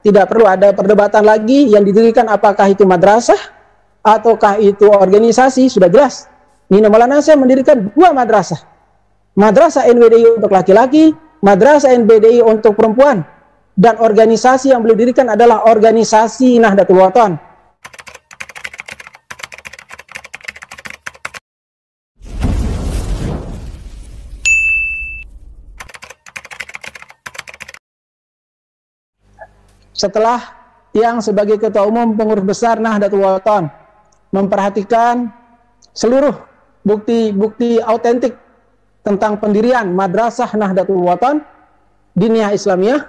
tidak perlu ada perdebatan lagi yang didirikan apakah itu madrasah ataukah itu organisasi. Sudah jelas Nini Maulana Syekh mendirikan dua madrasah. Madrasah NWDI untuk laki-laki, madrasah NBDI untuk perempuan. Dan organisasi yang beliau dirikan adalah organisasi Nahdlatul Wathon. Setelah yang sebagai Ketua Umum Pengurus Besar Nahdlatul Wathon memperhatikan seluruh bukti-bukti autentik tentang pendirian Madrasah Nahdlatul Wathon Diniyah Islamiyah,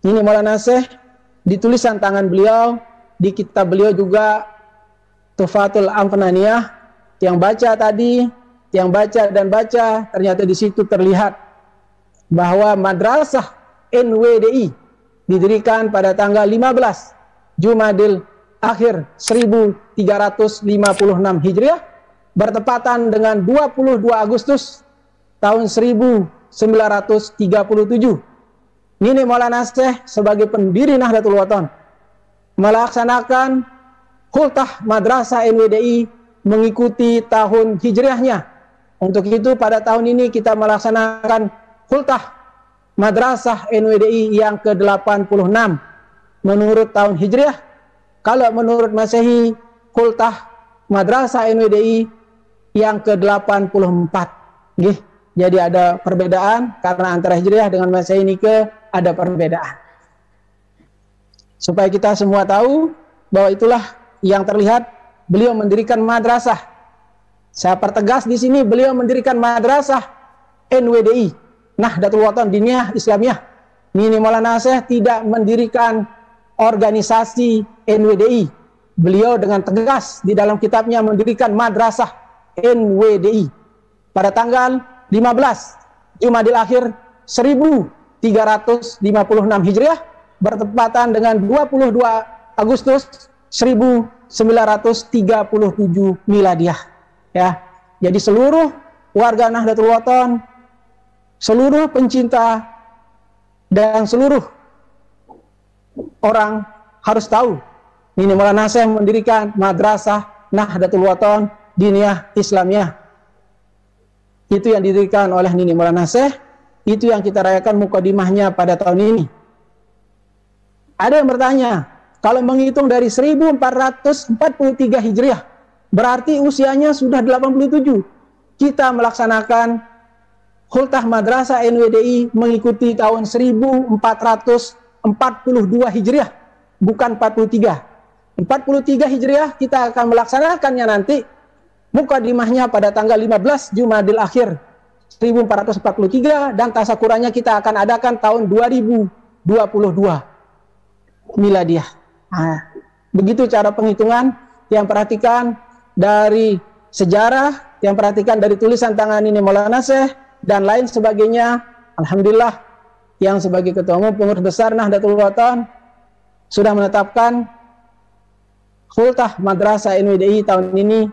Nini Maulana Syekh di tulisan tangan beliau, di kitab beliau juga Tuhfatul Amfananiyah, yang baca tadi, yang baca dan baca, ternyata di situ terlihat bahwa Madrasah NWDI didirikan pada tanggal 15 Jumadil Akhir 1356 Hijriah, bertepatan dengan 22 Agustus tahun 1937. Nini Maulana Syekh sebagai pendiri Nahdlatul Wathon melaksanakan khultah Madrasah NWDI mengikuti tahun hijriahnya. Untuk itu pada tahun ini kita melaksanakan khultah Madrasah NWDI yang ke-86 menurut tahun hijriah. Kalau menurut Masehi, khultah Madrasah NWDI yang ke-84. Jadi ada perbedaan karena antara hijriah dengan Masehi ini ada perbedaan. Supaya kita semua tahu bahwa itulah yang terlihat beliau mendirikan madrasah. Saya pertegas di sini, beliau mendirikan madrasah NWDI, Nahdlatul Wathon Diniyah Islamiyah. Nini Maulana Syekh tidak mendirikan organisasi NWDI. Beliau dengan tegas di dalam kitabnya mendirikan madrasah NWDI pada tanggal 15 Jumadil Akhir 1356 Hijriah, bertepatan dengan 22 Agustus 1937 Miladiah. Ya, jadi seluruh warga Nahdlatul Wathon, seluruh pencinta dan seluruh orang harus tahu Nini Maulana Syekh mendirikan Madrasah Nahdlatul Wathon Diniyah Islamiyah. Itu yang didirikan oleh Nini Maulana Syekh, itu yang kita rayakan mukadimahnya pada tahun ini. Ada yang bertanya, kalau menghitung dari 1443 Hijriah, berarti usianya sudah 87. Kita melaksanakan khultah Madrasah NWDI mengikuti tahun 1442 Hijriah, bukan 43. 43 Hijriah kita akan melaksanakannya nanti mukadimahnya pada tanggal 15 Jumadil Akhir 1443, dan tasakurannya kita akan adakan tahun 2022 Miladiah. Nah, begitu cara penghitungan. Yang perhatikan dari sejarah, yang perhatikan dari tulisan tangan Nini Maulana Syekh dan lain sebagainya. Alhamdulillah, yang sebagai Ketua Umum Pengurus Besar Nahdlatul Wathon sudah menetapkan khultah Madrasah NWDI tahun ini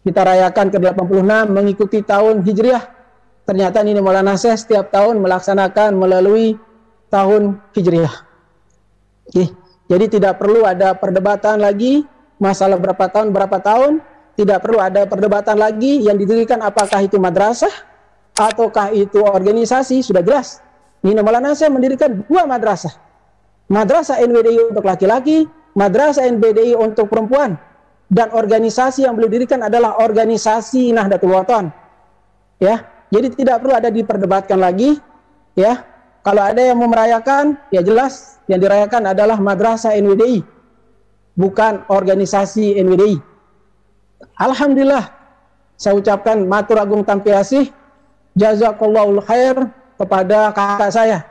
kita rayakan ke-86 mengikuti tahun hijriah. Ternyata Nini Maulana Syekh setiap tahun melaksanakan melalui tahun hijriah. Jadi tidak perlu ada perdebatan lagi masalah berapa tahun, tidak perlu ada perdebatan lagi yang didirikan apakah itu madrasah ataukah itu organisasi. Sudah jelas Nini Maulana Syekh mendirikan dua madrasah. Madrasah NWDI untuk laki-laki, madrasah NBDI untuk perempuan. Dan organisasi yang beliau dirikan adalah organisasi Nahdlatul Wathon. Ya, jadi tidak perlu ada diperdebatkan lagi. Ya, kalau ada yang mau merayakan, ya jelas yang dirayakan adalah Madrasah NWDI, bukan organisasi NWDI. Alhamdulillah, saya ucapkan matur agung tampi asih, jazakallahu khair kepada kakak saya,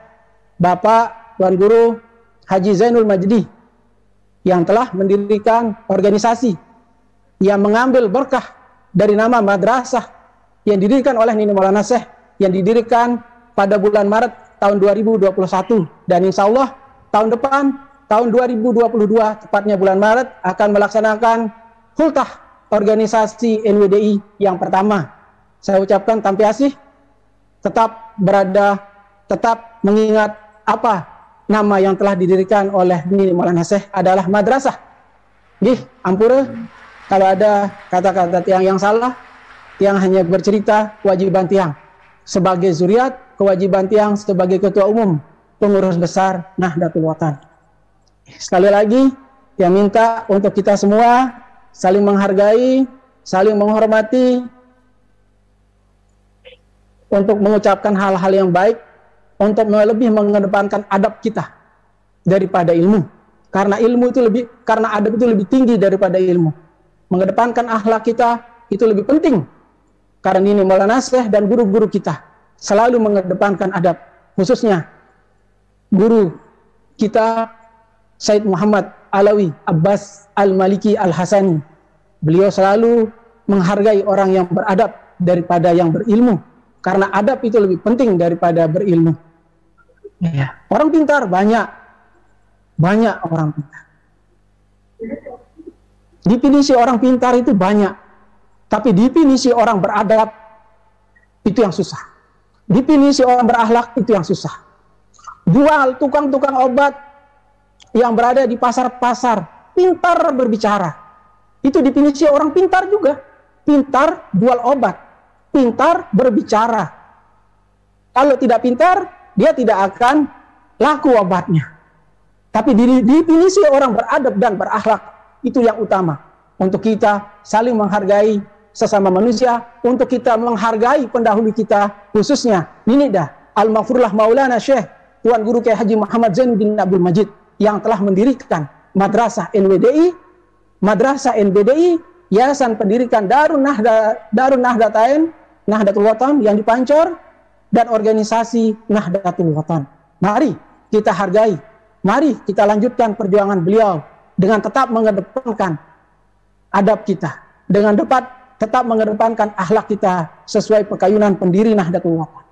Bapak Tuan Guru Haji Zainul Majdi, yang telah mendirikan organisasi yang mengambil berkah dari nama madrasah yang didirikan oleh Nini Maulana Syekh, yang didirikan pada bulan Maret tahun 2021, dan insya Allah tahun depan, tahun 2022, tepatnya bulan Maret, akan melaksanakan khultah organisasi NWDI yang pertama. Saya ucapkan tampi asih, tetap mengingat apa nama yang telah didirikan oleh Nini Maulana Syekh adalah madrasah. Gih, ampura kalau ada kata-kata tiang yang salah, tiang hanya bercerita kewajiban tiang sebagai zuriat, kewajiban tiang sebagai ketua umum pengurus besar Nahdlatul Watan. Sekali lagi, tiang minta untuk kita semua saling menghargai, saling menghormati, untuk mengucapkan hal-hal yang baik, untuk lebih mengedepankan adab kita daripada ilmu. Karena ilmu itu karena adab itu lebih tinggi daripada ilmu. Mengedepankan akhlak kita itu lebih penting. Karena ini Maulana Syekh dan guru-guru kita selalu mengedepankan adab. Khususnya guru kita Said Muhammad Alawi Abbas Al-Maliki Al-Hasani. Beliau selalu menghargai orang yang beradab daripada yang berilmu. Karena adab itu lebih penting daripada berilmu. Ya. Orang pintar banyak orang pintar. Definisi orang pintar itu banyak, tapi definisi orang beradab itu yang susah. Definisi orang berakhlak itu yang susah. Jual tukang-tukang obat yang berada di pasar-pasar pintar berbicara, itu definisi orang pintar juga. Pintar jual obat, pintar berbicara. Kalau tidak pintar, dia tidak akan laku obatnya. Tapi definisi orang beradab dan berakhlak itu yang utama. Untuk kita saling menghargai sesama manusia, untuk kita menghargai pendahulu kita, khususnya ini dah Al-Maghfurlah Maulana Syekh Tuan Guru Kiai Haji Muhammad Zainuddin Abdul Majid yang telah mendirikan Madrasah NWDI, Yayasan Pendidikan Darun Nahdlatain, Nahdlatul Watan yang di Pancor, dan organisasi Nahdlatul Watan. Mari kita hargai, mari kita lanjutkan perjuangan beliau dengan tetap mengedepankan adab kita, dengan tetap mengedepankan akhlak kita sesuai pekayunan pendiri Nahdlatul Watan.